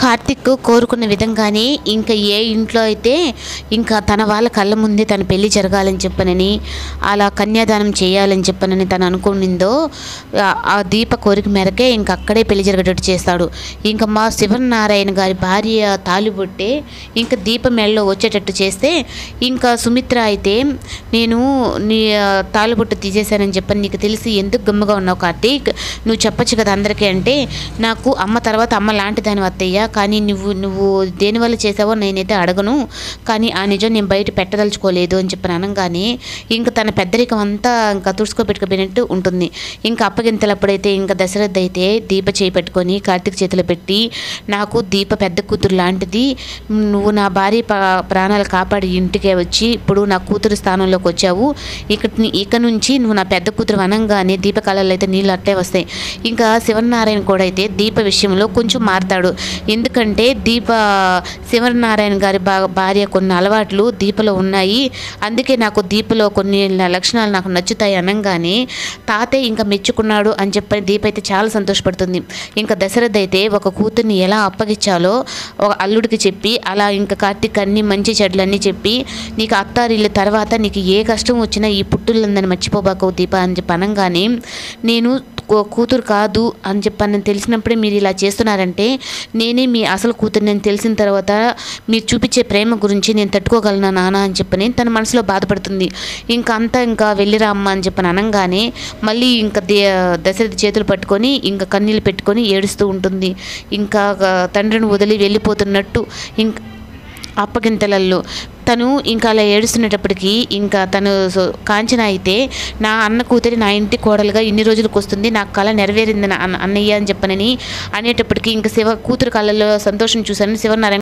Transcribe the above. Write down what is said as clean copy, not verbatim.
కార్తీక్ కోరుకున్న విధంగానే ఇంకా ఏ ఇంట్లో అయితే ఇంకా తన వాళ్ళ కళ్ళ ముందే తన పెళ్లి జరగాలని చెప్పనని అలా కన్యాదానం చేయాలని చెప్పనని తను అనుకునిందో ఆ దీప కోరిక మేరకే ఇంక అక్కడే పెళ్లి జరిగేటట్టు చేస్తాడు. ఇంకా మా శివనారాయణ గారి భార్య తాళిబొట్టే ఇంకా దీప మెడలో వచ్చేటట్టు చేస్తే ఇంకా సుమిత్ర అయితే నేను నీ తాళిబొట్టు తీసేశానని చెప్పని నీకు తెలిసి ఎందుకు గమ్ముగా ఉన్నావు కార్తీక్, నువ్వు చెప్పచ్చు కదా అందరికీ అంటే, నాకు అమ్మ తర్వాత అమ్మ లాంటి దాని అత్తయ్య, కానీ నువ్వు దేనివల్ల చేసావో నేనైతే అడగను, కానీ ఆ నిజం నేను బయట పెట్టదలుచుకోలేదు అని చెప్పని అనగానే ఇంకా తన పెద్దరికం అంతా ఇంకా తుడుచుకోబెట్టుకుపోయినట్టు ఉంటుంది. ఇంకా అప్పగింతలప్పుడైతే ఇంకా దశరథ్ అయితే దీప చేయి పెట్టుకొని కార్తీక్ చేతిలో పెట్టి, నాకు దీప పెద్ద కూతురు లాంటిది, నువ్వు నా భార్య ప్రాణాలు కాపాడి ఇంటికే వచ్చి ఇప్పుడు నా కూతురు స్థానంలోకి వచ్చావు, ఇక నుంచి నువ్వు నా పెద్ద కూతురు అనగానే దీప కళల్లో అయితే నీళ్ళు అట్టే వస్తాయి. ఇంకా శివనారాయణ కూడా అయితే దీప విషయంలో కొంచెం మారుతాడు. ఎందుకంటే శివనారాయణ గారి భార్య కొన్ని అలవాట్లు దీపలో ఉన్నాయి, అందుకే నాకు దీపలో కొన్ని లక్షణాలు నాకు నచ్చుతాయి అనగానే తాతయ్య ఇంకా మెచ్చుకున్నాడు అని చెప్పని దీప అయితే చాలా సంతోషపడుతుంది. ఇంకా దశరథ్ అయితే ఒక కూతుర్ని ఎలా అప్పగించాలో ఒక అల్లుడికి చెప్పి అలా ఇంకా కార్తీక్ అన్ని మంచి చెడ్లన్నీ చెప్పి, నీకు అత్తారిల్లు తర్వాత నీకు ఏ కష్టం వచ్చినా ఈ పుట్టులందని మర్చిపోబాకు దీప అని చెప్పి అనగానే, నేను కూతురు కాదు అని చెప్పని తెలిసినప్పుడే మీరు ఇలా చేస్తున్నారంటే నేనే మీ అసలు కూతురు నేను తెలిసిన తర్వాత మీరు చూపించే ప్రేమ గురించి నేను తట్టుకోగలను నాన్న అని చెప్పని తన మనసులో బాధపడుతుంది. ఇంకా వెళ్ళిరా అమ్మ అని చెప్పని అనగానే మళ్ళీ ఇంకా దశరథ చేతులు పట్టుకొని ఇంకా కన్నీళ్ళు పెట్టుకొని ఏడుస్తూ ఉంటుంది. ఇంకా తండ్రిని వదిలి వెళ్ళిపోతున్నట్టు ఇంకా అప్పగింతలల్లో తను ఇంకా అలా ఏడుస్తున్నప్పటికీ ఇంకా తను కాంచన అయితే నా అన్న కూతురి నా ఇంటి కోడలుగా ఇన్ని రోజులకు వస్తుంది, నాకు కళ నెరవేరింది అన్నయ్య అని చెప్పనని అనేటప్పటికీ ఇంకా కూతురు కళ్ళల్లో సంతోషం చూశాను శివనారాయణ